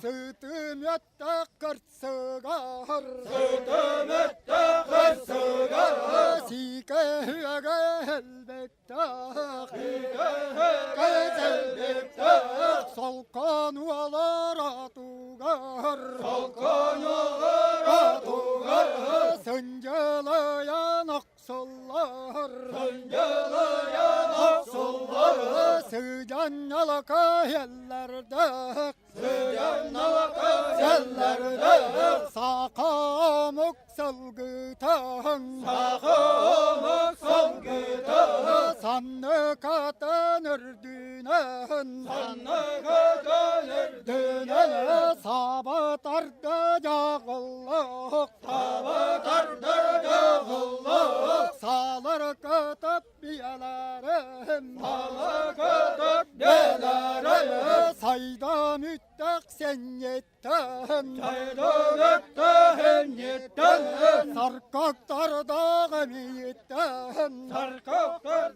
Sütüm ötte kırtsıgar. Sütüm ötte kırtsıgar. Sike hüge elbette. Elbette. Salkan ualara tugar. Salkan ualara tugar. Söncelayan aksollar. Söncelayan aksollar. Sıcan alaka yerlerde. Sıcan alaka yerlerde. Sakamuk salgıtan. Sakamuk salgıtan. Sanlı katanır dünen. Sanlı katanır dünen. Sabatarda yağıllık. Sabatarda yağıllık. Sağlar katıp biyelerim. Sağlar katıp biyelerim. Sayda müttak sen yetten. Sayda müttak sen yetten. Sarkaktar dağım yetten. Sarkaktar